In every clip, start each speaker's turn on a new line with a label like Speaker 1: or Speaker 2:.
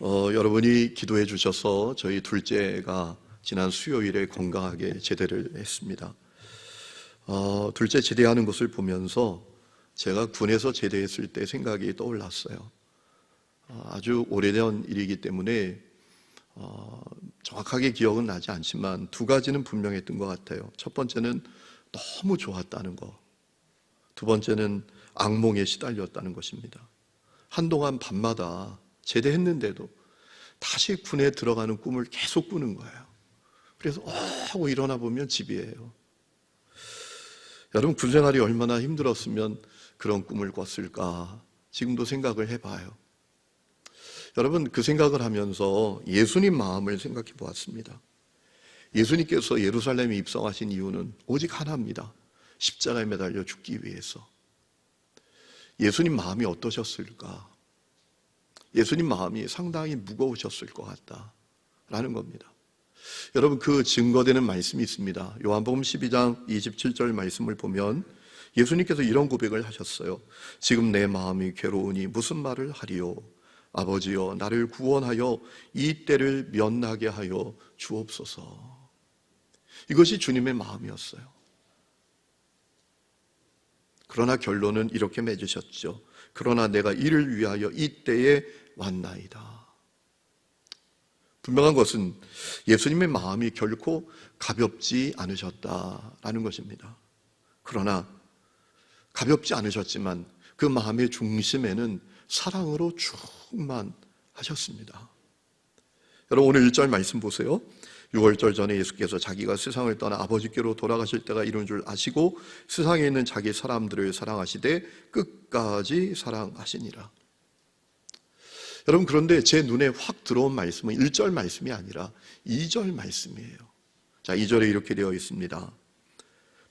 Speaker 1: 여러분이 기도해 주셔서 저희 둘째가 지난 수요일에 건강하게 제대를 했습니다. 둘째 제대하는 것을 보면서 제가 군에서 제대했을 때 생각이 떠올랐어요. 아주 오래된 일이기 때문에 정확하게 기억은 나지 않지만 두 가지는 분명했던 것 같아요. 첫 번째는 너무 좋았다는 것, 두 번째는 악몽에 시달렸다는 것입니다. 한동안 밤마다 제대했는데도 다시 군에 들어가는 꿈을 계속 꾸는 거예요. 그래서 하고 일어나 보면 집이에요. 여러분, 군생활이 얼마나 힘들었으면 그런 꿈을 꿨을까 지금도 생각을 해봐요. 여러분, 그 생각을 하면서 예수님 마음을 생각해 보았습니다. 예수님께서 예루살렘에 입성하신 이유는 오직 하나입니다. 십자가에 매달려 죽기 위해서. 예수님 마음이 어떠셨을까? 예수님 마음이 상당히 무거우셨을 것 같다라는 겁니다. 여러분, 그 증거되는 말씀이 있습니다. 요한복음 12장 27절 말씀을 보면 예수님께서 이런 고백을 하셨어요. 지금 내 마음이 괴로우니 무슨 말을 하리요? 아버지여, 나를 구원하여 이 때를 면하게 하여 주옵소서. 이것이 주님의 마음이었어요. 그러나 결론은 이렇게 맺으셨죠. 그러나 내가 이를 위하여 이 때에 왔나이다. 분명한 것은 예수님의 마음이 결코 가볍지 않으셨다라는 것입니다. 그러나 가볍지 않으셨지만 그 마음의 중심에는 사랑으로 충만하셨습니다. 여러분, 오늘 1절 말씀 보세요. 6월절 전에 예수께서 자기가 세상을 떠나 아버지께로 돌아가실 때가 이른 줄 아시고 세상에 있는 자기 사람들을 사랑하시되 끝까지 사랑하시니라. 여러분, 그런데 제 눈에 확 들어온 말씀은 1절 말씀이 아니라 2절 말씀이에요. 자, 2절에 이렇게 되어 있습니다.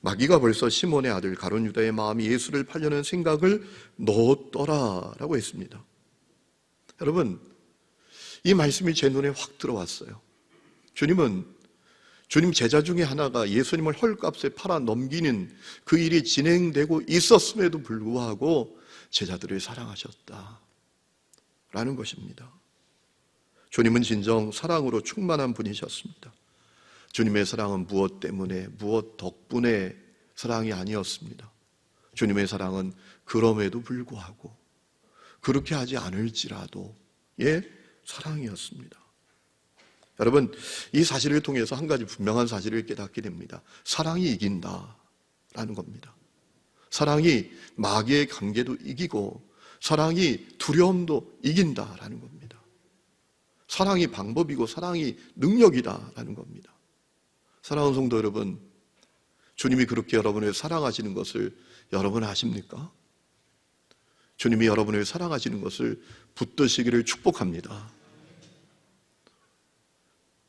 Speaker 1: 마귀가 벌써 시몬의 아들 가룟 유다의 마음이 예수를 팔려는 생각을 넣었더라 라고 했습니다. 여러분, 이 말씀이 제 눈에 확 들어왔어요. 주님 제자 중에 하나가 예수님을 헐값에 팔아 넘기는 그 일이 진행되고 있었음에도 불구하고 제자들을 사랑하셨다 라는 것입니다. 주님은 진정 사랑으로 충만한 분이셨습니다. 주님의 사랑은 무엇 때문에, 무엇 덕분에 사랑이 아니었습니다. 주님의 사랑은 그럼에도 불구하고, 그렇게 하지 않을지라도 의 사랑이었습니다. 여러분, 이 사실을 통해서 한 가지 분명한 사실을 깨닫게 됩니다. 사랑이 이긴다라는 겁니다. 사랑이 마귀의 관계도 이기고 사랑이 두려움도 이긴다라는 겁니다. 사랑이 방법이고 사랑이 능력이다라는 겁니다. 사랑하는 성도 여러분, 주님이 그렇게 여러분을 사랑하시는 것을 여러분 아십니까? 주님이 여러분을 사랑하시는 것을 붙드시기를 축복합니다.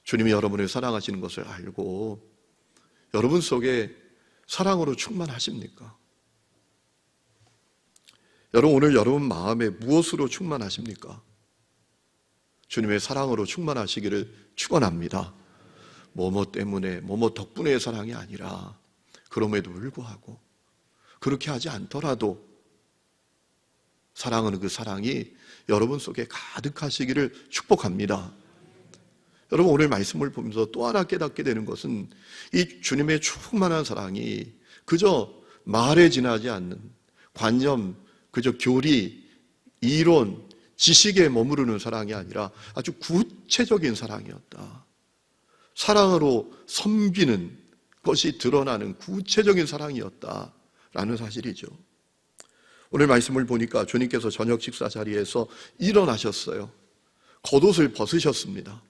Speaker 1: 주님이 여러분을 사랑하시는 것을 알고 여러분 속에 사랑으로 충만하십니까? 여러분, 오늘 여러분 마음에 무엇으로 충만하십니까? 주님의 사랑으로 충만하시기를 축원합니다. 뭐뭐 때문에, 뭐뭐 덕분에 사랑이 아니라 그럼에도 불구하고 그렇게 하지 않더라도 사랑은 그 사랑이 여러분 속에 가득하시기를 축복합니다. 여러분, 오늘 말씀을 보면서 또 하나 깨닫게 되는 것은 이 주님의 충만한 사랑이 그저 말에 지나지 않는 관념, 그저 교리, 이론, 지식에 머무르는 사랑이 아니라 아주 구체적인 사랑이었다. 사랑으로 섬기는 것이 드러나는 구체적인 사랑이었다라는 사실이죠. 오늘 말씀을 보니까 주님께서 저녁 식사 자리에서 일어나셨어요. 겉옷을 벗으셨습니다.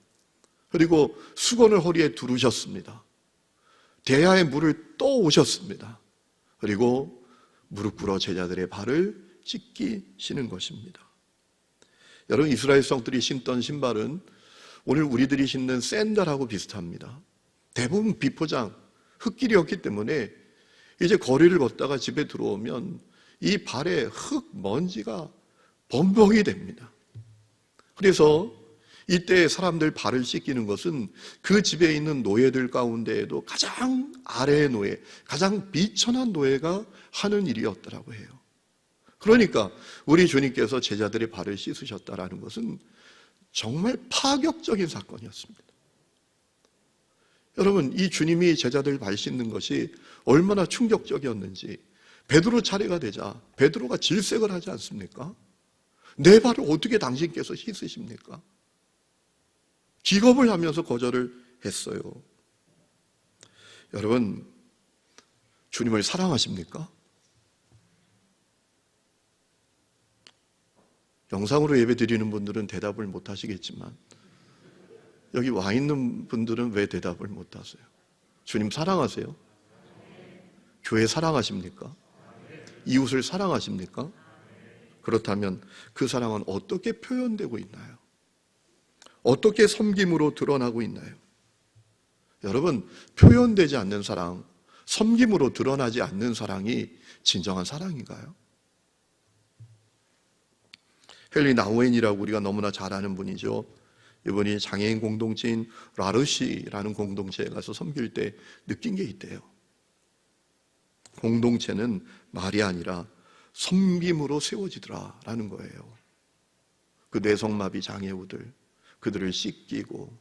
Speaker 1: 그리고 수건을 허리에 두르셨습니다. 대야의 물을 떠오셨습니다. 그리고 무릎 꿇어 제자들의 발을 씻기시는 것입니다. 여러분, 이스라엘 성들이 신던 신발은 오늘 우리들이 신는 샌들하고 비슷합니다. 대부분 비포장, 흙길이었기 때문에 이제 거리를 걷다가 집에 들어오면 이 발에 흙, 먼지가 범벅이 됩니다. 그래서 이때 사람들 발을 씻기는 것은 그 집에 있는 노예들 가운데에도 가장 아래의 노예, 가장 비천한 노예가 하는 일이었더라고 해요. 그러니까 우리 주님께서 제자들의 발을 씻으셨다라는 것은 정말 파격적인 사건이었습니다. 여러분, 이 주님이 제자들 발 씻는 것이 얼마나 충격적이었는지 베드로 차례가 되자 베드로가 질색을 하지 않습니까? 내 발을 어떻게 당신께서 씻으십니까? 기겁을 하면서 거절을 했어요. 여러분, 주님을 사랑하십니까? 영상으로 예배 드리는 분들은 대답을 못 하시겠지만 여기 와 있는 분들은 왜 대답을 못 하세요? 주님 사랑하세요? 교회 사랑하십니까? 이웃을 사랑하십니까? 그렇다면 그 사랑은 어떻게 표현되고 있나요? 어떻게 섬김으로 드러나고 있나요? 여러분, 표현되지 않는 사랑, 섬김으로 드러나지 않는 사랑이 진정한 사랑인가요? 헨리 나우엔이라고 우리가 너무나 잘 아는 분이죠. 이분이 장애인 공동체인 라르시라는 공동체에 가서 섬길 때 느낀 게 있대요. 공동체는 말이 아니라 섬김으로 세워지더라라는 거예요. 그 뇌성마비 장애우들, 그들을 씻기고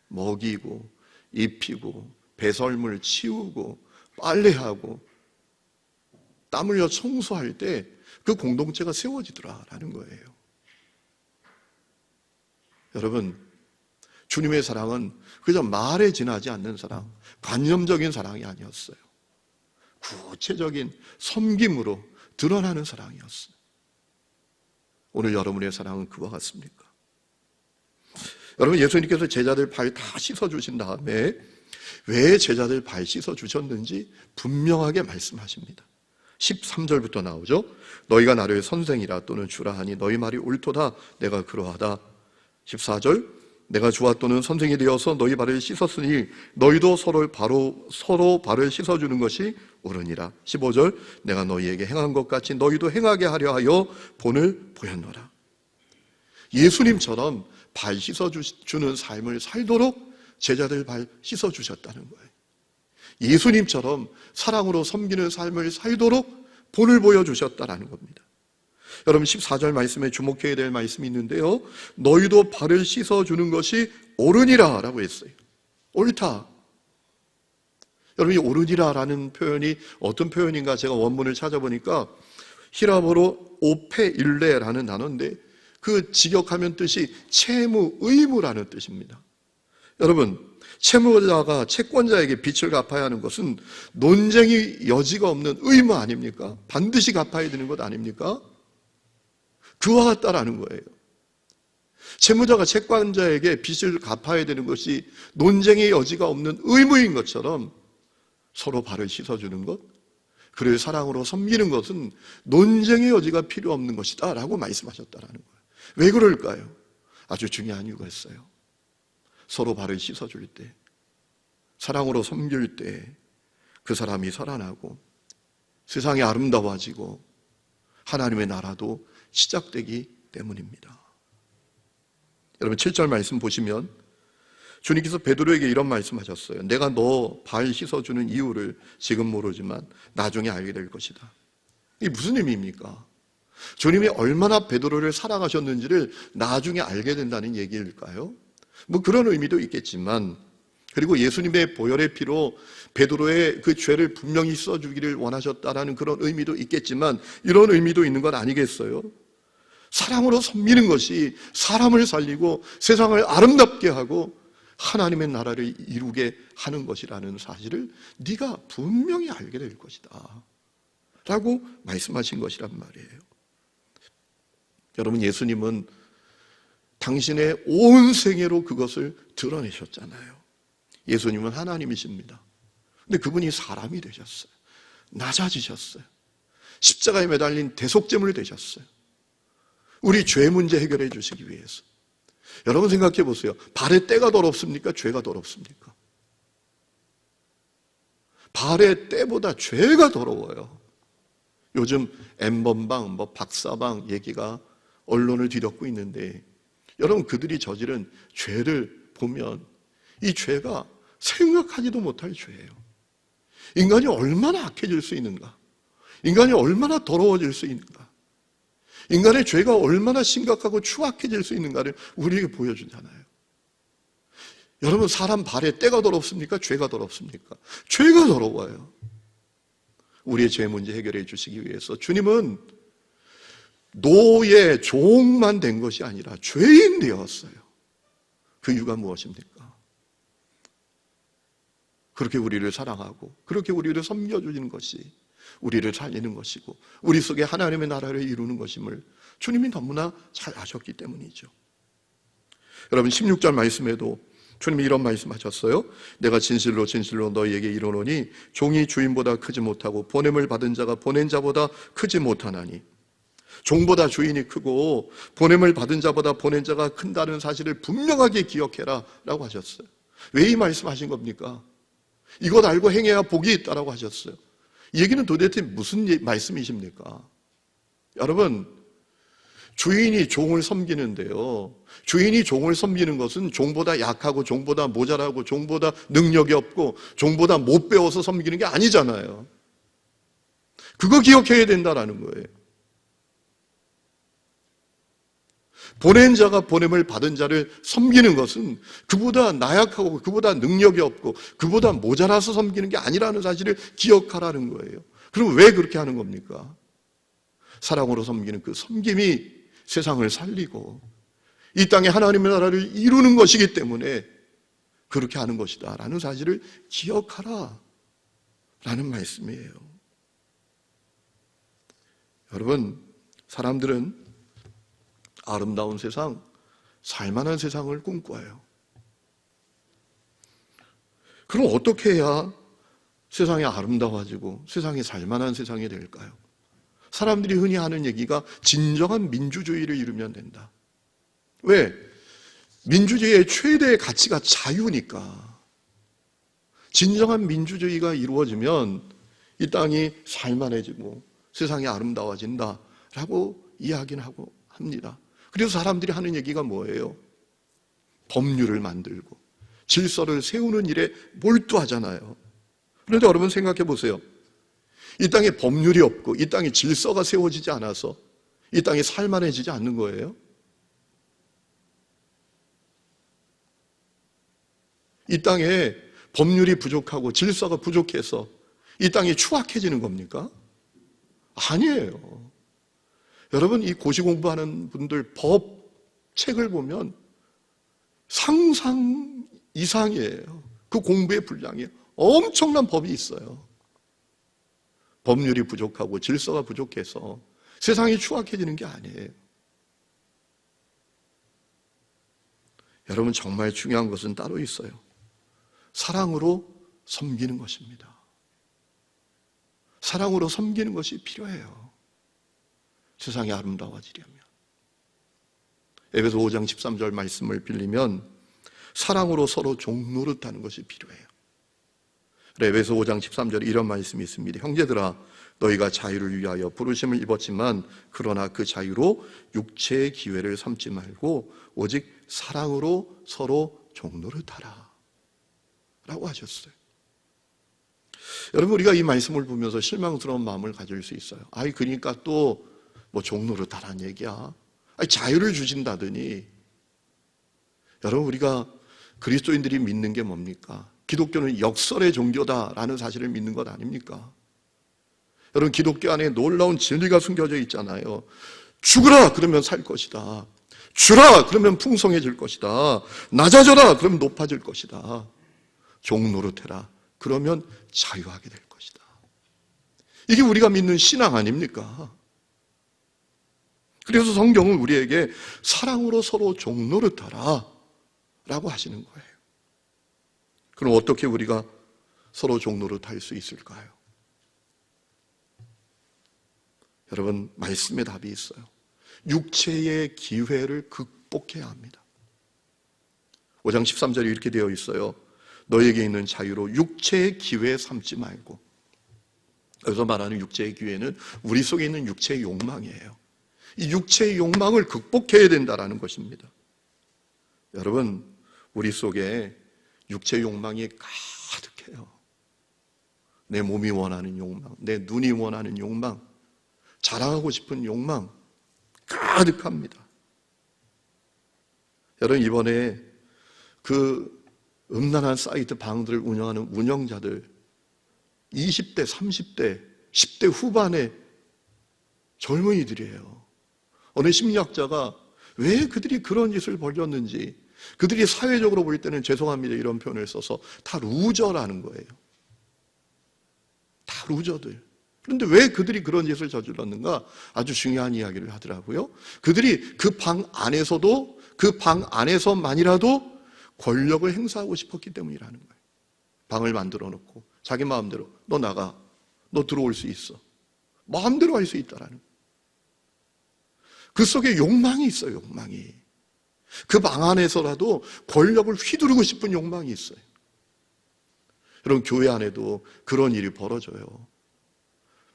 Speaker 1: 먹이고 입히고 배설물 치우고 빨래하고 땀 흘려 청소할 때 그 공동체가 세워지더라라는 거예요. 여러분, 주님의 사랑은 그저 말에 지나지 않는 사랑, 관념적인 사랑이 아니었어요. 구체적인 섬김으로 드러나는 사랑이었어요. 오늘 여러분의 사랑은 그와 같습니까? 여러분, 예수님께서 제자들 발 다 씻어주신 다음에 왜 제자들 발 씻어주셨는지 분명하게 말씀하십니다. 13절부터 나오죠. 너희가 나를 선생이라 또는 주라 하니 너희 말이 옳도다. 내가 그러하다. 14절, 내가 주와 또는 선생이 되어서 너희 발을 씻었으니 너희도 서로 발을 씻어주는 것이 옳으니라. 15절, 내가 너희에게 행한 것 같이 너희도 행하게 하려 하여 본을 보였노라. 예수님처럼 발 씻어주는 삶을 살도록 제자들 발 씻어주셨다는 거예요. 예수님처럼 사랑으로 섬기는 삶을 살도록 본을 보여주셨다는 겁니다. 여러분, 14절 말씀에 주목해야 될 말씀이 있는데요, 너희도 발을 씻어주는 것이 옳으니라 라고 했어요. 옳다. 여러분, 이 옳으니라 라는 표현이 어떤 표현인가 제가 원문을 찾아보니까 히라보로 오페일레라는 단어인데 그 직역하면 뜻이 채무, 의무라는 뜻입니다. 여러분, 채무자가 채권자에게 빚을 갚아야 하는 것은 논쟁이 여지가 없는 의무 아닙니까? 반드시 갚아야 되는 것 아닙니까? 그와 같다라는 거예요. 채무자가 채권자에게 빚을 갚아야 되는 것이 논쟁의 여지가 없는 의무인 것처럼 서로 발을 씻어주는 것, 그를 사랑으로 섬기는 것은 논쟁의 여지가 필요 없는 것이다 라고 말씀하셨다라는 거예요. 왜 그럴까요? 아주 중요한 이유가 있어요. 서로 발을 씻어줄 때, 사랑으로 섬길 때 그 사람이 살아나고 세상이 아름다워지고 하나님의 나라도 시작되기 때문입니다. 여러분, 7절 말씀 보시면 주님께서 베드로에게 이런 말씀하셨어요. 내가 너 발 씻어주는 이유를 지금 모르지만 나중에 알게 될 것이다. 이게 무슨 의미입니까? 주님이 얼마나 베드로를 사랑하셨는지를 나중에 알게 된다는 얘기일까요? 뭐 그런 의미도 있겠지만, 그리고 예수님의 보혈의 피로 베드로의 그 죄를 분명히 써주기를 원하셨다라는 그런 의미도 있겠지만, 이런 의미도 있는 건 아니겠어요? 사랑으로 섬기는 것이 사람을 살리고 세상을 아름답게 하고 하나님의 나라를 이루게 하는 것이라는 사실을 네가 분명히 알게 될 것이다 라고 말씀하신 것이란 말이에요. 여러분, 예수님은 당신의 온 생애로 그것을 드러내셨잖아요. 예수님은 하나님이십니다. 근데 그분이 사람이 되셨어요. 낮아지셨어요. 십자가에 매달린 대속제물이 되셨어요. 우리 죄 문제 해결해 주시기 위해서. 여러분 생각해 보세요. 발의 때가 더럽습니까? 죄가 더럽습니까? 발의 때보다 죄가 더러워요. 요즘 N번방, 박사방 얘기가 언론을 뒤덮고 있는데, 여러분, 그들이 저지른 죄를 보면 이 죄가 생각하지도 못할 죄예요. 인간이 얼마나 악해질 수 있는가? 인간이 얼마나 더러워질 수 있는가? 인간의 죄가 얼마나 심각하고 추악해질 수 있는가를 우리에게 보여주잖아요. 여러분, 사람 발에 때가 더럽습니까? 죄가 더럽습니까? 죄가 더러워요. 우리의 죄 문제 해결해 주시기 위해서 주님은 노예, 종만 된 것이 아니라 죄인 되었어요. 그 이유가 무엇입니까? 그렇게 우리를 사랑하고 그렇게 우리를 섬겨주는 것이 우리를 살리는 것이고 우리 속에 하나님의 나라를 이루는 것임을 주님이 너무나 잘 아셨기 때문이죠. 여러분, 16절 말씀에도 주님이 이런 말씀하셨어요. 내가 진실로 진실로 너희에게 이르노니 종이 주인보다 크지 못하고 보냄을 받은 자가 보낸 자보다 크지 못하나니. 종보다 주인이 크고 보냄을 받은 자보다 보낸 자가 큰다는 사실을 분명하게 기억해라 라고 하셨어요. 왜 이 말씀하신 겁니까? 이것 알고 행해야 복이 있다라고 하셨어요. 이 얘기는 도대체 무슨 말씀이십니까? 여러분, 주인이 종을 섬기는데요, 주인이 종을 섬기는 것은 종보다 약하고 종보다 모자라고 종보다 능력이 없고 종보다 못 배워서 섬기는 게 아니잖아요. 그거 기억해야 된다라는 거예요. 보낸 자가 보냄을 받은 자를 섬기는 것은 그보다 나약하고 그보다 능력이 없고 그보다 모자라서 섬기는 게 아니라는 사실을 기억하라는 거예요. 그럼 왜 그렇게 하는 겁니까? 사랑으로 섬기는 그 섬김이 세상을 살리고 이 땅에 하나님의 나라를 이루는 것이기 때문에 그렇게 하는 것이다 라는 사실을 기억하라 라는 말씀이에요. 여러분, 사람들은 아름다운 세상, 살만한 세상을 꿈꿔요. 그럼 어떻게 해야 세상이 아름다워지고 세상이 살만한 세상이 될까요? 사람들이 흔히 하는 얘기가 진정한 민주주의를 이루면 된다. 왜? 민주주의의 최대의 가치가 자유니까. 진정한 민주주의가 이루어지면 이 땅이 살만해지고 세상이 아름다워진다라고 이야기는 하고 합니다. 그래서 사람들이 하는 얘기가 뭐예요? 법률을 만들고 질서를 세우는 일에 몰두하잖아요. 그런데 여러분 생각해 보세요. 이 땅에 법률이 없고 이 땅에 질서가 세워지지 않아서 이 땅이 살만해지지 않는 거예요? 이 땅에 법률이 부족하고 질서가 부족해서 이 땅이 추악해지는 겁니까? 아니에요. 여러분, 이 고시 공부하는 분들 법 책을 보면 상상 이상이에요. 그 공부의 분량이 엄청난 법이 있어요. 법률이 부족하고 질서가 부족해서 세상이 추악해지는 게 아니에요. 여러분, 정말 중요한 것은 따로 있어요. 사랑으로 섬기는 것입니다. 사랑으로 섬기는 것이 필요해요. 세상이 아름다워지려면. 에베소 5장 13절 말씀을 빌리면 사랑으로 서로 종노릇하는 것이 필요해요. 에베소 5장 13절에 이런 말씀이 있습니다. 형제들아, 너희가 자유를 위하여 부르심을 입었지만 그러나 그 자유로 육체의 기회를 삼지 말고 오직 사랑으로 서로 종노릇하라 라고 하셨어요. 여러분, 우리가 이 말씀을 보면서 실망스러운 마음을 가질 수 있어요. 그러니까 또 뭐 종노릇하라는 얘기야. 자유를 주신다더니. 여러분, 우리가 그리스도인들이 믿는 게 뭡니까? 기독교는 역설의 종교다라는 사실을 믿는 것 아닙니까? 여러분, 기독교 안에 놀라운 진리가 숨겨져 있잖아요. 죽으라 그러면 살 것이다. 주라 그러면 풍성해질 것이다. 낮아져라 그러면 높아질 것이다. 종노릇해라 그러면 자유하게 될 것이다. 이게 우리가 믿는 신앙 아닙니까? 그래서 성경은 우리에게 사랑으로 서로 종노릇하라 라고 하시는 거예요. 그럼 어떻게 우리가 서로 종노릇할 수 있을까요? 여러분, 말씀의 답이 있어요. 육체의 기회를 극복해야 합니다. 5장 13절에 이렇게 되어 있어요. 너에게 있는 자유로 육체의 기회 삼지 말고. 여기서 말하는 육체의 기회는 우리 속에 있는 육체의 욕망이에요. 이 육체의 욕망을 극복해야 된다는 것입니다. 여러분, 우리 속에 육체의 욕망이 가득해요. 내 몸이 원하는 욕망, 내 눈이 원하는 욕망, 자랑하고 싶은 욕망 가득합니다. 여러분, 이번에 그 음란한 사이트 방들을 운영하는 운영자들 20대, 30대, 10대 후반의 젊은이들이에요. 어느 심리학자가 왜 그들이 그런 짓을 벌였는지, 그들이 사회적으로 볼 때는, 죄송합니다 이런 표현을 써서, 다 루저라는 거예요. 다 루저들. 그런데 왜 그들이 그런 짓을 저질렀는가? 아주 중요한 이야기를 하더라고요. 그들이 그 방 안에서도, 그 방 안에서만이라도 권력을 행사하고 싶었기 때문이라는 거예요. 방을 만들어 놓고 자기 마음대로 너 나가, 너 들어올 수 있어, 마음대로 할 수 있다라는 거예요. 그 속에 욕망이 있어요. 욕망이. 그 방 안에서라도 권력을 휘두르고 싶은 욕망이 있어요. 여러분, 교회 안에도 그런 일이 벌어져요.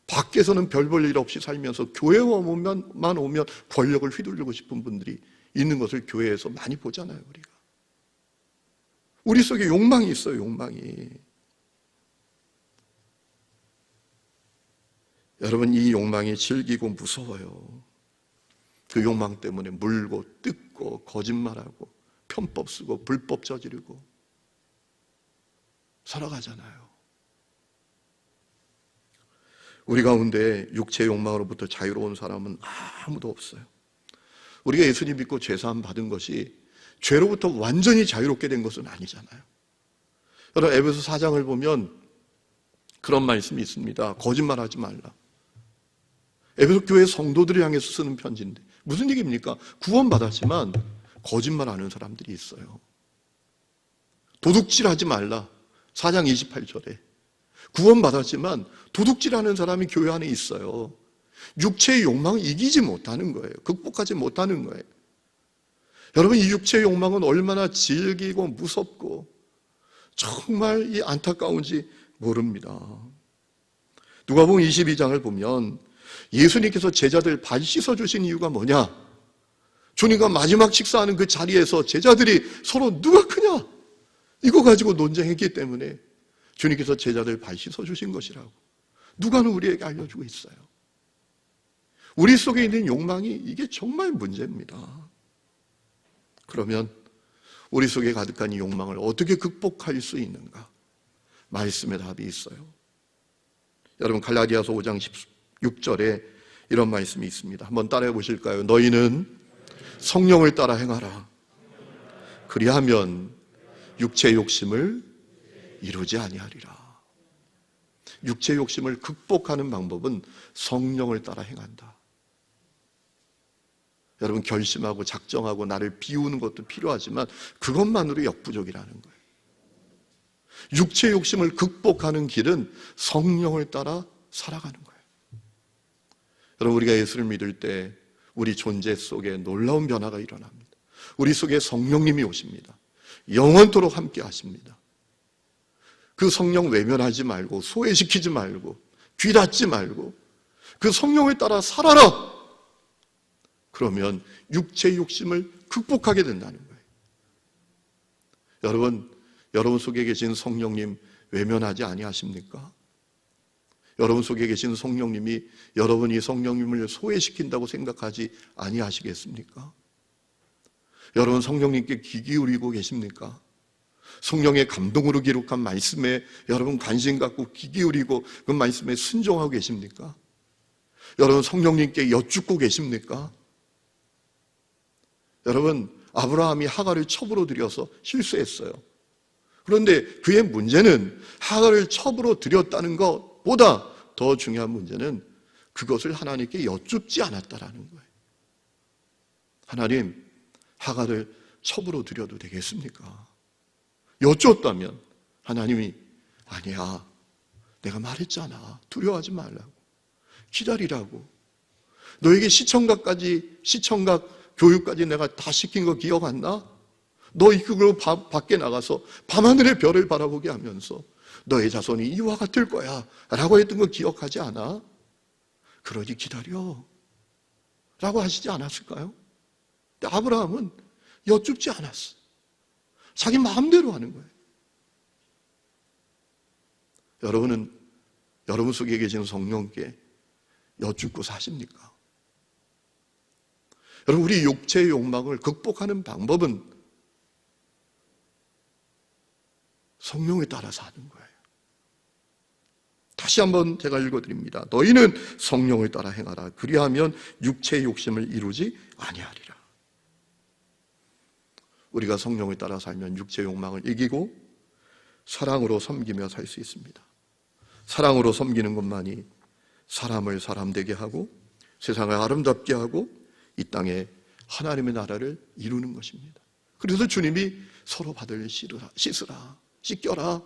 Speaker 1: 밖에서는 별 볼 일 없이 살면서 교회만 오면 권력을 휘두르고 싶은 분들이 있는 것을 교회에서 많이 보잖아요. 우리 속에 욕망이 있어요. 욕망이. 여러분, 이 욕망이 질기고 무서워요. 그 욕망 때문에 물고 뜯고 거짓말하고 편법 쓰고 불법 저지르고 살아가잖아요. 우리 가운데 육체의 욕망으로부터 자유로운 사람은 아무도 없어요. 우리가 예수님 믿고 죄사함 받은 것이 죄로부터 완전히 자유롭게 된 것은 아니잖아요. 여러분, 에베소 4장을 보면 그런 말씀이 있습니다. 거짓말하지 말라. 에베소 교회 성도들을 향해서 쓰는 편지인데 무슨 얘기입니까? 구원받았지만 거짓말하는 사람들이 있어요. 도둑질하지 말라. 4장 28절에 구원받았지만 도둑질하는 사람이 교회 안에 있어요. 육체의 욕망을 이기지 못하는 거예요. 극복하지 못하는 거예요. 여러분, 이 육체의 욕망은 얼마나 질기고 무섭고 정말 이 안타까운지 모릅니다. 누가복음 22장을 보면 예수님께서 제자들 발 씻어주신 이유가 뭐냐? 주님과 마지막 식사하는 그 자리에서 제자들이 서로 누가 크냐? 이거 가지고 논쟁했기 때문에 주님께서 제자들 발 씻어주신 것이라고 누가는 우리에게 알려주고 있어요. 우리 속에 있는 욕망이 이게 정말 문제입니다. 그러면 우리 속에 가득한 이 욕망을 어떻게 극복할 수 있는가? 말씀의 답이 있어요. 여러분, 갈라디아서 5장 16절에 이런 말씀이 있습니다. 한번 따라해 보실까요? 너희는 성령을 따라 행하라. 그리하면 육체의 욕심을 이루지 아니하리라. 육체의 욕심을 극복하는 방법은 성령을 따라 행한다. 여러분, 결심하고 작정하고 나를 비우는 것도 필요하지만 그것만으로 역부족이라는 거예요. 육체의 욕심을 극복하는 길은 성령을 따라 살아가는 거예요. 여러분, 우리가 예수를 믿을 때 우리 존재 속에 놀라운 변화가 일어납니다. 우리 속에 성령님이 오십니다. 영원토록 함께 하십니다. 그 성령 외면하지 말고 소외시키지 말고 귀 닫지 말고 그 성령을 따라 살아라. 그러면 육체의 욕심을 극복하게 된다는 거예요. 여러분 속에 계신 성령님 외면하지 아니하십니까? 여러분 속에 계신 성령님이 여러분이 성령님을 소외시킨다고 생각하지 아니하시겠습니까? 여러분 성령님께 귀 기울이고 계십니까? 성령의 감동으로 기록한 말씀에 여러분 관심 갖고 귀 기울이고 그 말씀에 순종하고 계십니까? 여러분 성령님께 여쭙고 계십니까? 여러분, 아브라함이 하갈을 첩으로 들여서 실수했어요. 그런데 그의 문제는 하갈을 첩으로 들였다는 것보다 더 중요한 문제는 그것을 하나님께 여쭙지 않았다라는 거예요. 하나님, 하갈을 첩으로 들여도 되겠습니까? 여쭈었다면 하나님이 아니야, 내가 말했잖아, 두려워하지 말라고, 기다리라고, 너에게 시청각 교육까지 내가 다 시킨 거 기억 안 나? 너 그걸로 밖에 나가서 밤하늘의 별을 바라보게 하면서 너의 자손이 이와 같을 거야 라고 했던 거 기억하지 않아? 그러니 기다려 라고 하시지 않았을까요? 근데 아브라함은 여쭙지 않았어. 자기 마음대로 하는 거예요. 여러분은 여러분 속에 계신 성령께 여쭙고 사십니까? 여러분, 우리 육체의 욕망을 극복하는 방법은 성령에 따라서 하는 거예요. 다시 한번 제가 읽어드립니다. 너희는 성령을 따라 행하라. 그리하면 육체의 욕심을 이루지 아니하리라. 우리가 성령을 따라 살면 육체의 욕망을 이기고 사랑으로 섬기며 살 수 있습니다. 사랑으로 섬기는 것만이 사람을 사람되게 하고 세상을 아름답게 하고 이 땅에 하나님의 나라를 이루는 것입니다. 그래서 주님이 서로 받을 씻으라, 씻겨라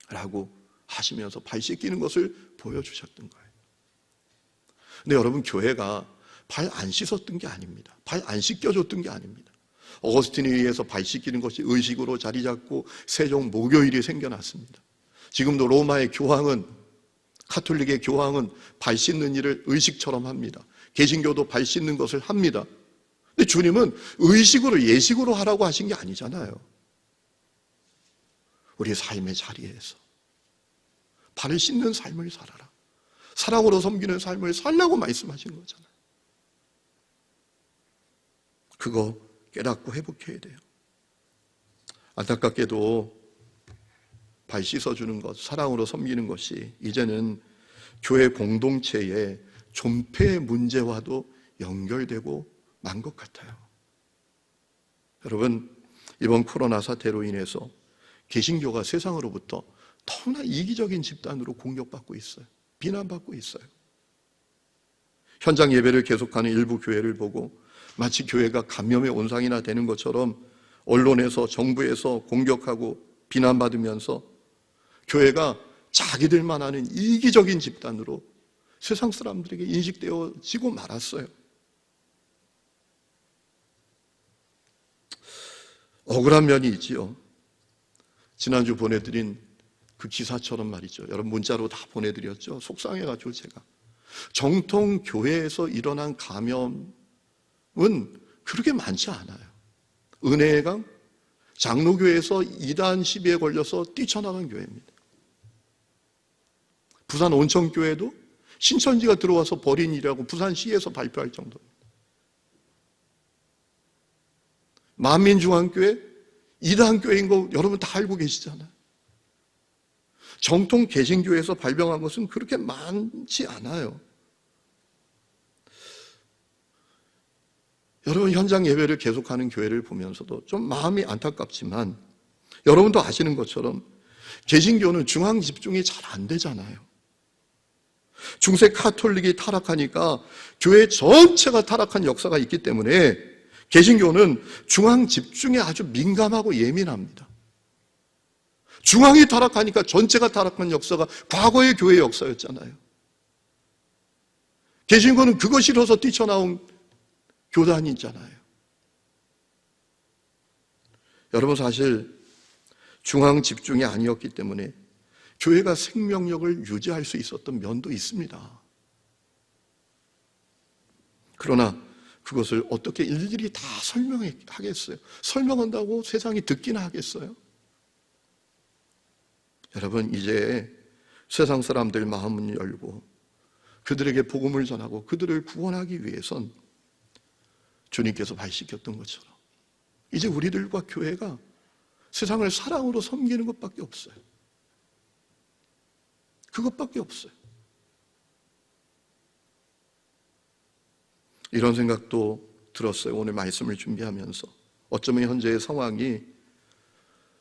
Speaker 1: 라고 하시면서 발 씻기는 것을 보여주셨던 거예요. 근데 여러분, 교회가 발 안 씻었던 게 아닙니다. 발 안 씻겨줬던 게 아닙니다. 어거스틴에 의해서 발 씻기는 것이 의식으로 자리 잡고 세종 목요일이 생겨났습니다. 지금도 로마의 교황은, 카톨릭의 교황은 발 씻는 일을 의식처럼 합니다. 개신교도 발 씻는 것을 합니다. 근데 주님은 의식으로, 예식으로 하라고 하신 게 아니잖아요. 우리의 삶의 자리에서 발을 씻는 삶을 살아라. 사랑으로 섬기는 삶을 살라고 말씀하신 거잖아요. 그거 깨닫고 회복해야 돼요. 안타깝게도 발 씻어주는 것, 사랑으로 섬기는 것이 이제는 교회 공동체의 존폐 문제와도 연결되고 만 것 같아요. 여러분, 이번 코로나 사태로 인해서 개신교가 세상으로부터 너무나 이기적인 집단으로 공격받고 있어요. 비난받고 있어요. 현장 예배를 계속하는 일부 교회를 보고 마치 교회가 감염의 온상이나 되는 것처럼 언론에서, 정부에서 공격하고 비난받으면서 교회가 자기들만 아는 이기적인 집단으로 세상 사람들에게 인식되어지고 말았어요. 억울한 면이 있지요. 지난주 보내드린 그 기사처럼 말이죠. 여러분, 문자로 다 보내드렸죠. 속상해가지고 제가. 정통 교회에서 일어난 감염은 그렇게 많지 않아요. 은혜의 강, 장로교회에서 이단 시비에 걸려서 뛰쳐나간 교회입니다. 부산 온천교회도 신천지가 들어와서 벌인 일이라고 부산시에서 발표할 정도입니다. 만민중앙교회, 이단교회인 거 여러분 다 알고 계시잖아요. 정통 개신교회에서 발병한 것은 그렇게 많지 않아요. 여러분, 현장 예배를 계속하는 교회를 보면서도 좀 마음이 안타깝지만 여러분도 아시는 것처럼 개신교는 중앙 집중이 잘 안 되잖아요. 중세 카톨릭이 타락하니까 교회 전체가 타락한 역사가 있기 때문에 개신교는 중앙 집중에 아주 민감하고 예민합니다. 중앙이 타락하니까 전체가 타락한 역사가 과거의 교회의 역사였잖아요. 개신교는 그거 싫어서 뛰쳐나온 교단이 있잖아요. 여러분, 사실 중앙 집중이 아니었기 때문에 교회가 생명력을 유지할 수 있었던 면도 있습니다. 그러나 그것을 어떻게 일일이 다 설명하겠어요? 설명한다고 세상이 듣기나 하겠어요? 여러분, 이제 세상 사람들 마음을 열고 그들에게 복음을 전하고 그들을 구원하기 위해선 주님께서 발시켰던 것처럼 이제 우리들과 교회가 세상을 사랑으로 섬기는 것밖에 없어요. 그것밖에 없어요. 이런 생각도 들었어요. 오늘 말씀을 준비하면서 어쩌면 현재의 상황이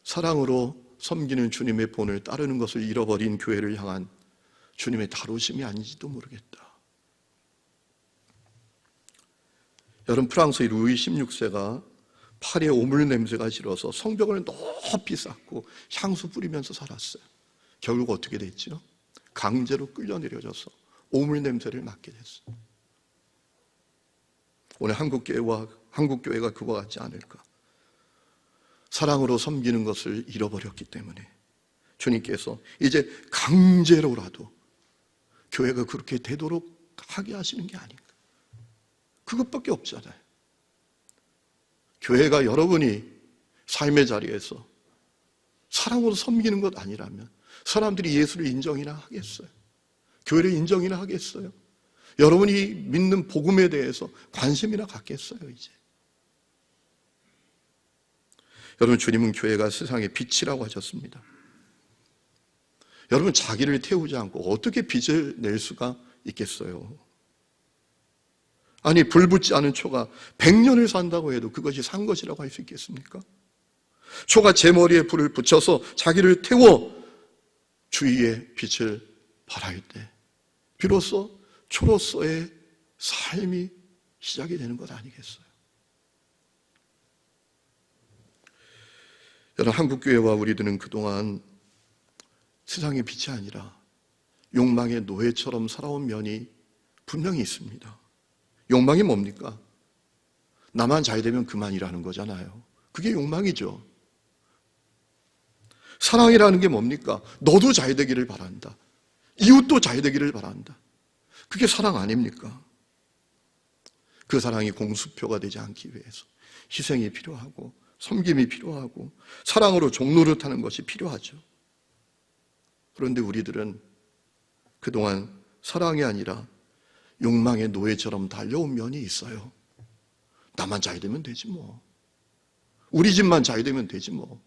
Speaker 1: 사랑으로 섬기는 주님의 본을 따르는 것을 잃어버린 교회를 향한 주님의 다루심이 아닌지도 모르겠다. 여러분, 프랑스의 루이 16세가 팔에 오물 냄새가 싫어서 성벽을 높이 쌓고 향수 뿌리면서 살았어요. 결국 어떻게 됐죠? 강제로 끌려내려져서 오물 냄새를 맡게 됐어요. 오늘 한국교회가 그와 같지 않을까? 사랑으로 섬기는 것을 잃어버렸기 때문에 주님께서 이제 강제로라도 교회가 그렇게 되도록 하게 하시는 게 아닌가? 그것밖에 없잖아요. 교회가 여러분이 삶의 자리에서 사랑으로 섬기는 것 아니라면 사람들이 예수를 인정이나 하겠어요? 교회를 인정이나 하겠어요? 여러분이 믿는 복음에 대해서 관심이나 갖겠어요, 이제? 여러분, 주님은 교회가 세상의 빛이라고 하셨습니다. 여러분, 자기를 태우지 않고 어떻게 빛을 낼 수가 있겠어요? 아니, 불 붙지 않은 초가 100년을 산다고 해도 그것이 산 것이라고 할 수 있겠습니까? 초가 제 머리에 불을 붙여서 자기를 태워 주위에 빛을 발할 때 비로소 초로서의 삶이 시작이 되는 것 아니겠어요? 여러분, 한국교회와 우리들은 그동안 세상의 빛이 아니라 욕망의 노예처럼 살아온 면이 분명히 있습니다. 욕망이 뭡니까? 나만 잘 되면 그만이라는 거잖아요. 그게 욕망이죠. 사랑이라는 게 뭡니까? 너도 잘 되기를 바란다. 이웃도 잘 되기를 바란다. 그게 사랑 아닙니까? 그 사랑이 공수표가 되지 않기 위해서 희생이 필요하고 섬김이 필요하고 사랑으로 종노릇하는 것이 필요하죠. 그런데 우리들은 그동안 사랑이 아니라 욕망의 노예처럼 달려온 면이 있어요. 나만 잘 되면 되지 뭐. 우리 집만 잘 되면 되지 뭐.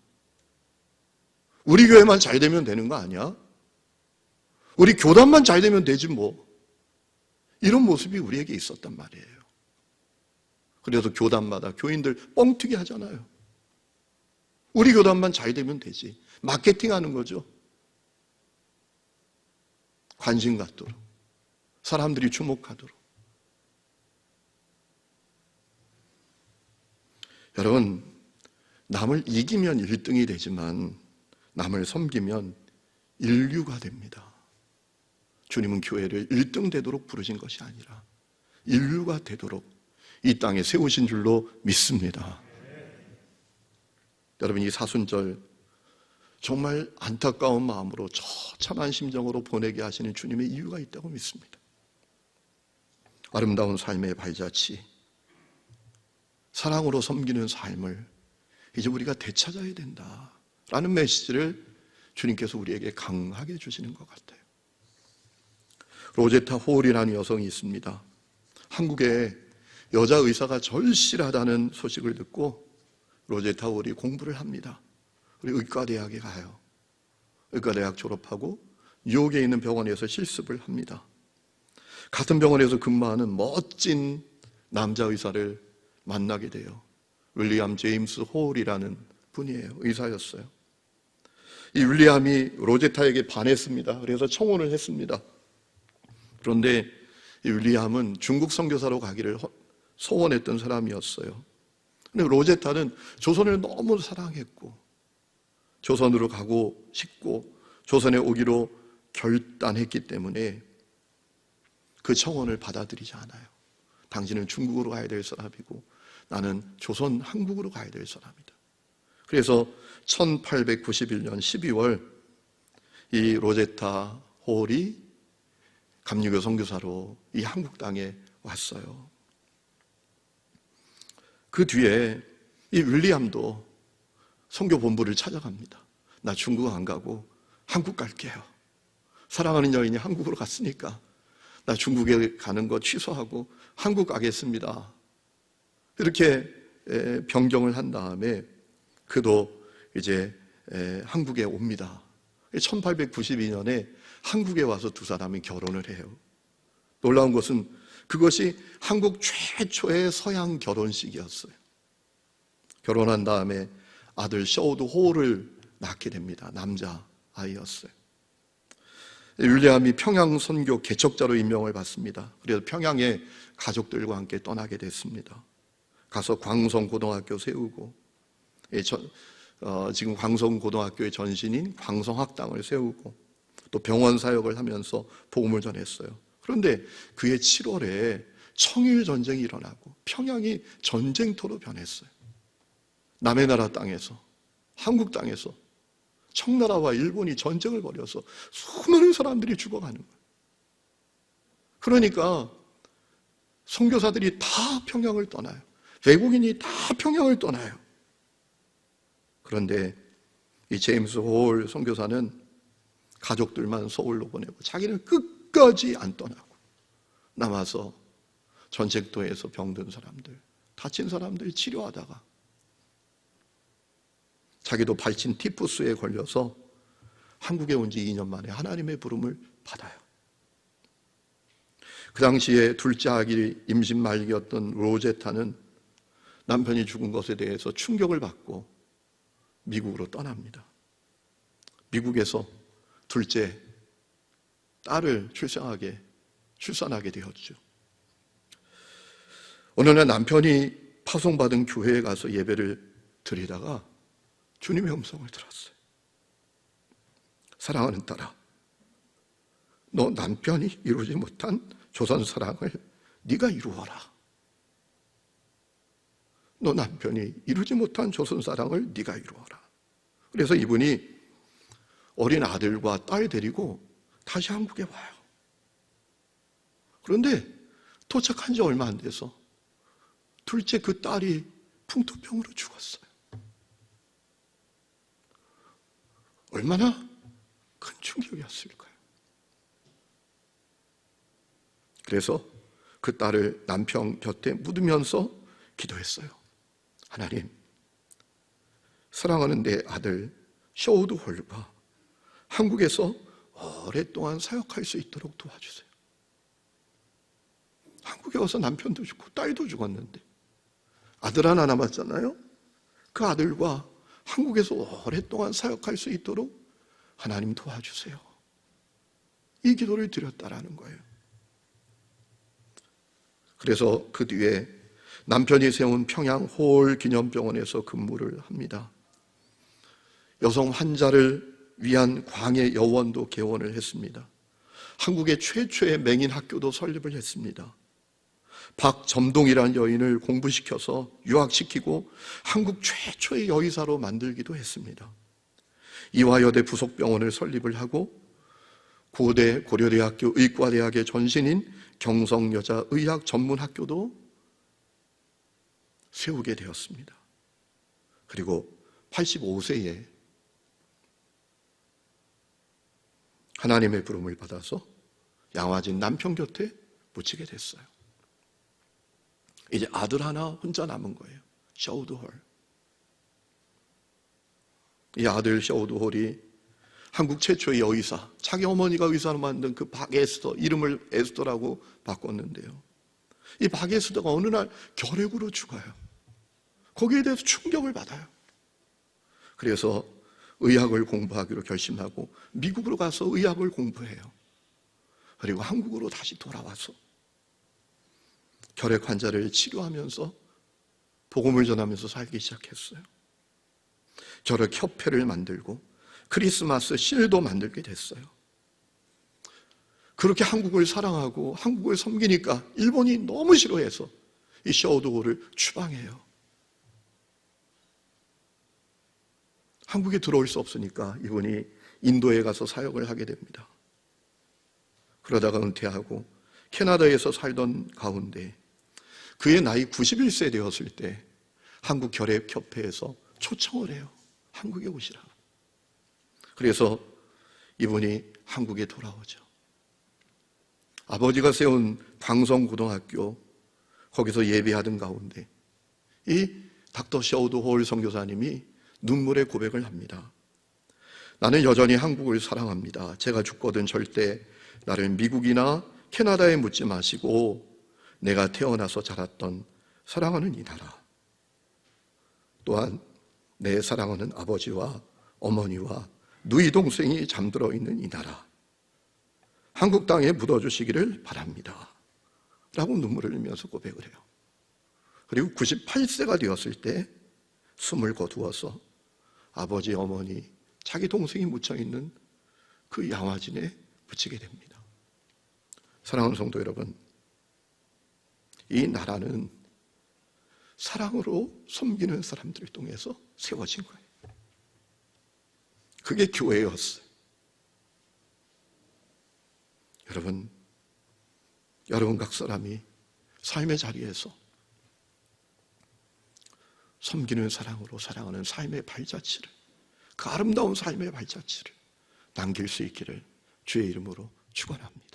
Speaker 1: 우리 교회만 잘 되면 되는 거 아니야? 우리 교단만 잘 되면 되지 뭐. 이런 모습이 우리에게 있었단 말이에요. 그래서 교단마다 교인들 뻥튀기 하잖아요. 우리 교단만 잘 되면 되지. 마케팅하는 거죠. 관심 갖도록, 사람들이 주목하도록. 여러분, 남을 이기면 1등이 되지만 남을 섬기면 인류가 됩니다. 주님은 교회를 1등 되도록 부르신 것이 아니라 인류가 되도록 이 땅에 세우신 줄로 믿습니다. 여러분, 이 사순절 정말 안타까운 마음으로 처참한 심정으로 보내게 하시는 주님의 이유가 있다고 믿습니다. 아름다운 삶의 발자취, 사랑으로 섬기는 삶을 이제 우리가 되찾아야 된다라는 메시지를 주님께서 우리에게 강하게 주시는 것 같아요. 로제타 홀이라는 여성이 있습니다. 한국에 여자 의사가 절실하다는 소식을 듣고 로제타 홀이 공부를 합니다. 그리고 의과대학에 가요. 의과대학 졸업하고 뉴욕에 있는 병원에서 실습을 합니다. 같은 병원에서 근무하는 멋진 남자 의사를 만나게 돼요. 윌리엄 제임스 홀이라는 분이에요. 의사였어요. 이 윌리엄이 로제타에게 반했습니다. 그래서 청혼을 했습니다. 그런데 이 윌리엄은 중국 선교사로 가기를 소원했던 사람이었어요. 근데 로제타는 조선을 너무 사랑했고 조선으로 가고 싶고 조선에 오기로 결단했기 때문에 그 청혼을 받아들이지 않아요. 당신은 중국으로 가야 될 사람이고 나는 조선 한국으로 가야 될 사람이다. 그래서 1891년 12월 이 로제타 홀이 감리교 선교사로 이 한국 땅에 왔어요. 그 뒤에 이 윌리엄도 선교 본부를 찾아갑니다. 나 중국 안 가고 한국 갈게요. 사랑하는 여인이 한국으로 갔으니까 나 중국에 가는 거 취소하고 한국 가겠습니다. 이렇게 변경을 한 다음에 그도 이제 한국에 옵니다. 1892년에 한국에 와서 두 사람이 결혼을 해요. 놀라운 것은 그것이 한국 최초의 서양 결혼식이었어요. 결혼한 다음에 아들 셔우드 홀을 낳게 됩니다. 남자 아이였어요. 윌리엄이 평양 선교 개척자로 임명을 받습니다. 그래서 평양에 가족들과 함께 떠나게 됐습니다. 가서 광성고등학교 세우고 지금 광성고등학교의 전신인 광성학당을 세우고 또 병원 사역을 하면서 복음을 전했어요. 그런데 그해 7월에 청일전쟁이 일어나고 평양이 전쟁터로 변했어요. 남의 나라 땅에서, 한국 땅에서 청나라와 일본이 전쟁을 벌여서 수많은 사람들이 죽어가는 거예요. 그러니까 선교사들이 다 평양을 떠나요. 외국인이 다 평양을 떠나요. 그런데 이 제임스 홀 선교사는 가족들만 서울로 보내고 자기는 끝까지 안 떠나고 남아서 전쟁터에서 병든 사람들, 다친 사람들 치료하다가 자기도 발진 티푸스에 걸려서 한국에 온 지 2년 만에 하나님의 부름을 받아요. 그 당시에 둘째 아기 임신 말기였던 로제타는 남편이 죽은 것에 대해서 충격을 받고 미국으로 떠납니다. 미국에서 둘째 딸을 출산하게 되었죠. 어느 날 남편이 파송받은 교회에 가서 예배를 드리다가 주님의 음성을 들었어요. 사랑하는 딸아, 너 남편이 이루지 못한 조선 사랑을 네가 이루어라. 너 남편이 이루지 못한 조선 사랑을 네가 이루어라. 그래서 이분이 어린 아들과 딸 데리고 다시 한국에 와요. 그런데 도착한 지 얼마 안 돼서 둘째 그 딸이 풍토병으로 죽었어요. 얼마나 큰 충격이었을까요? 그래서 그 딸을 남편 곁에 묻으면서 기도했어요. 하나님, 사랑하는 내 아들 셔우드 홀과 한국에서 오랫동안 사역할 수 있도록 도와주세요. 한국에 와서 남편도 죽고 딸도 죽었는데 아들 하나 남았잖아요. 그 아들과 한국에서 오랫동안 사역할 수 있도록 하나님 도와주세요. 이 기도를 드렸다라는 거예요. 그래서 그 뒤에 남편이 세운 평양 홀 기념병원에서 근무를 합니다. 여성 환자를 위한 광해 여원도 개원을 했습니다. 한국의 최초의 맹인 학교도 설립을 했습니다. 박점동이라는 여인을 공부시켜서 유학시키고 한국 최초의 여의사로 만들기도 했습니다. 이화여대 부속병원을 설립을 하고 고대 고려대학교 의과대학의 전신인 경성여자의학전문학교도 세우게 되었습니다. 그리고 85세에 하나님의 부름을 받아서 양화진 남편 곁에 묻히게 됐어요. 이제 아들 하나 혼자 남은 거예요. 셔우드 홀. 이 아들 셔우드 홀이 한국 최초의 여의사, 자기 어머니가 의사로 만든 그 박에스더, 이름을 에스더라고 바꿨는데요. 이 박에스더가 어느 날 결핵으로 죽어요. 거기에 대해서 충격을 받아요. 그래서 의학을 공부하기로 결심하고 미국으로 가서 의학을 공부해요. 그리고 한국으로 다시 돌아와서 결핵 환자를 치료하면서 복음을 전하면서 살기 시작했어요. 결핵 협회를 만들고 크리스마스 실도 만들게 됐어요. 그렇게 한국을 사랑하고 한국을 섬기니까 일본이 너무 싫어해서 이 셔우드홀을 추방해요. 한국에 들어올 수 없으니까 이분이 인도에 가서 사역을 하게 됩니다. 그러다가 은퇴하고 캐나다에서 살던 가운데 그의 나이 91세 되었을 때 한국 결핵협회에서 초청을 해요. 한국에 오시라고. 그래서 이분이 한국에 돌아오죠. 아버지가 세운 광성고등학교, 거기서 예배하던 가운데 이 닥터 셔우드 홀 선교사님이 눈물의 고백을 합니다. 나는 여전히 한국을 사랑합니다. 제가 죽거든 절대 나를 미국이나 캐나다에 묻지 마시고 내가 태어나서 자랐던 사랑하는 이 나라, 또한 내 사랑하는 아버지와 어머니와 누이 동생이 잠들어 있는 이 나라, 한국 땅에 묻어주시기를 바랍니다 라고 눈물을 흘리면서 고백을 해요. 그리고 98세가 되었을 때 숨을 거두어서 아버지, 어머니, 자기 동생이 묻혀있는 그 양화진에 묻히게 됩니다. 사랑하는 성도 여러분, 이 나라는 사랑으로 섬기는 사람들을 통해서 세워진 거예요. 그게 교회였어요. 여러분 각 사람이 삶의 자리에서 섬기는 사랑으로 사랑하는 삶의 발자취를, 그 아름다운 삶의 발자취를 남길 수 있기를 주의 이름으로 축원합니다.